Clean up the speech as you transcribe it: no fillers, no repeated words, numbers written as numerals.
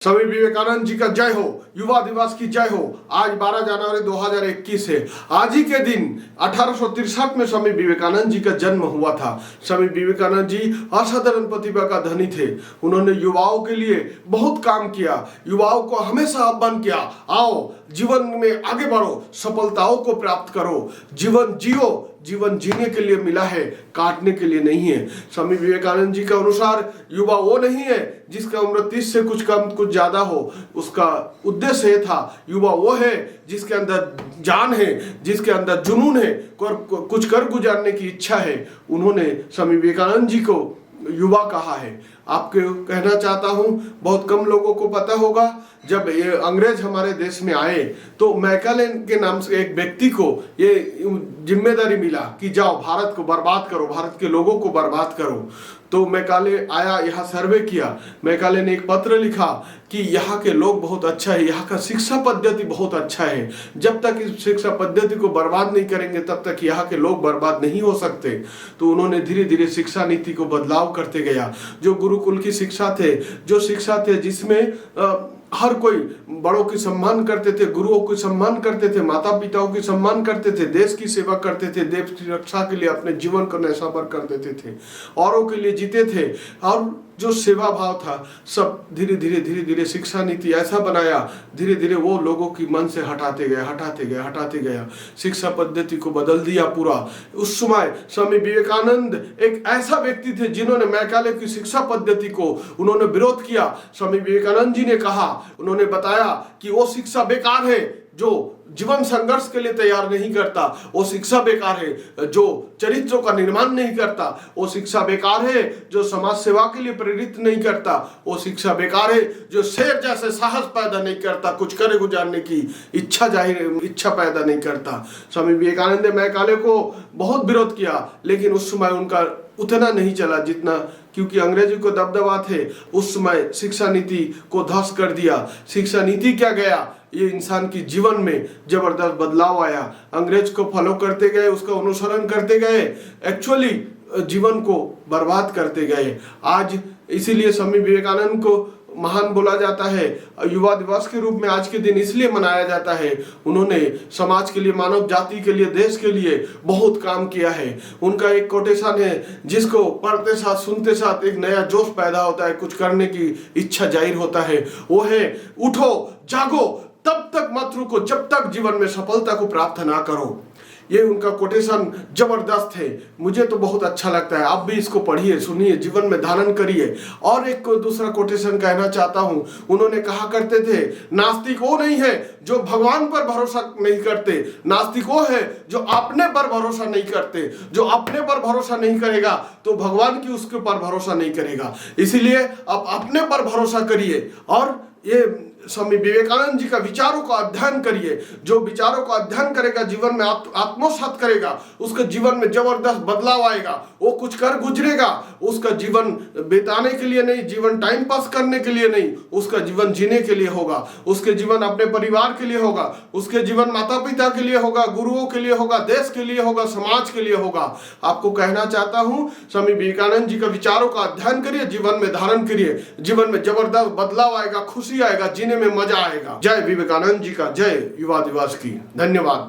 स्वामी विवेकानंद जी का जय हो, युवा दिवस की जय हो। आज 12 जनवरी 2021 है। आज ही के दिन 1863 में स्वामी विवेकानंद जी का जन्म हुआ था। स्वामी विवेकानंद जी असाधारण प्रतिभा का धनी थे। उन्होंने युवाओं के लिए बहुत काम किया, युवाओं को हमेशा आह्वान किया, आओ जीवन में आगे बढ़ो, सफलताओं को प्राप्त करो, जीवन जियो। जीवन जीने के लिए मिला है, काटने के लिए नहीं है। स्वामी विवेकानंद जी के अनुसार युवा वो नहीं है जिसका उम्र 30 से कुछ कम कुछ ज्यादा हो। उसका उद्देश्य ये था, युवा वो है जिसके अंदर जान है, जिसके अंदर जुनून है, कुछ कर गुजारने की इच्छा है। उन्होंने स्वामी विवेकानंद जी को युवा कहा है। आपको कहना चाहता हूं, बहुत कम लोगों को पता होगा, जब ये अंग्रेज हमारे देश में आए तो मैकाले के नाम से एक व्यक्ति को ये जिम्मेदारी मिला कि जाओ भारत को बर्बाद करो, भारत के लोगों को बर्बाद करो। तो मैकाले आया, यहाँ सर्वे किया। मैकाले ने एक पत्र लिखा कि यहाँ के लोग बहुत अच्छा है, यहाँ का शिक्षा पद्धति बहुत अच्छा है, जब तक इस शिक्षा पद्धति को बर्बाद नहीं करेंगे तब तक यहाँ के लोग बर्बाद नहीं हो सकते। तो उन्होंने धीरे धीरे शिक्षा नीति को बदलाव करते गया। जो गुरुकुल की शिक्षा थे, जो शिक्षा थे जिसमें हर कोई बड़ों की सम्मान करते थे, गुरुओं की सम्मान करते थे, माता पिताओं की सम्मान करते थे, देश की सेवा करते थे, देश की रक्षा के लिए अपने जीवन को न्यौछावर कर देते थे, औरों के लिए जीते थे। और जो सेवा भाव था सब धीरे धीरे शिक्षा नीति ऐसा बनाया, धीरे धीरे वो लोगों की मन से हटाते गया, शिक्षा पद्धति को बदल दिया पूरा। उस समय स्वामी विवेकानंद एक ऐसा व्यक्ति थे जिन्होंने मैकाले की शिक्षा पद्धति को उन्होंने विरोध किया। स्वामी विवेकानंद जी ने कहा, उन्होंने बताया कि वो शिक्षा बेकार है जो जीवन संघर्ष के लिए तैयार नहीं करता, वो शिक्षा बेकार है जो चरित्रों का निर्माण नहीं करता, वो शिक्षा बेकार है जो समाज सेवा के लिए प्रेरित नहीं करता, वो शिक्षा बेकार है जो शेर जैसे साहस पैदा नहीं करता, कुछ करे गुजारने की इच्छा पैदा नहीं करता। स्वामी विवेकानंद ने मैकाले को बहुत विरोध किया, लेकिन उस समय उनका उतना नहीं चला जितना, क्योंकि अंग्रेजी को दबदबा थे। उस समय शिक्षा नीति को ध्वस्त कर दिया। शिक्षा नीति क्या गया, ये इंसान की जीवन में जबरदस्त बदलाव आया। अंग्रेज को फॉलो करते गए, उसका अनुसरण करते गए, एक्चुअली जीवन को बर्बाद करते गए। आज इसीलिए स्वामी विवेकानंद को महान बोला जाता है। युवा दिवस के रूप में आज के दिन इसलिए मनाया जाता है, उन्होंने समाज के लिए, मानव जाति के लिए, देश के लिए बहुत काम किया है। उनका एक कोटेशन है जिसको पढ़ते साथ सुनते साथ एक नया जोश पैदा होता है, कुछ करने की इच्छा जाहिर होता है। वो है, उठो जागो, तब तक मत रुको जब तक जीवन में सफलता को प्राप्त ना करो। ये उनका कोटेशन जबरदस्त है, मुझे तो बहुत अच्छा लगता है। आप भी इसको पढ़िए, सुनिए, जीवन में धारण करिए। और एक दूसरा कोटेशन कहना चाहता हूँ, उन्होंने कहा करते थे, नास्तिक वो नहीं है जो भगवान पर भरोसा नहीं करते, नास्तिक वो है जो अपने पर भरोसा नहीं करते। जो अपने पर भरोसा नहीं करेगा तो भगवान की उसके पर भरोसा नहीं करेगा। इसीलिए आप अपने पर भरोसा करिए और ये स्वामी विवेकानंद जी का विचारों का अध्ययन करिए। जो विचारों का अध्ययन करेगा, जीवन में आत्मसात करेगा, उसके जीवन में जबरदस्त बदलाव आएगा। वो कुछ कर गुजरेगा, उसका जीवन बिताने के लिए नहीं, जीवन टाइम पास करने के लिए नहीं, उसका जीवन जीने के लिए होगा। उसके जीवन अपने परिवार के लिए होगा, उसके जीवन माता पिता के लिए होगा, गुरुओं के लिए होगा, देश के लिए होगा, समाज के लिए होगा। आपको कहना चाहता हूँ, स्वामी विवेकानंद जी का विचारों का अध्ययन करिए, जीवन में धारण करिए, जीवन में जबरदस्त बदलाव आएगा, खुशी आएगा, जीने में मजा आएगा। जय विवेकानंद जी का जय, युवा दिवस की। धन्यवाद।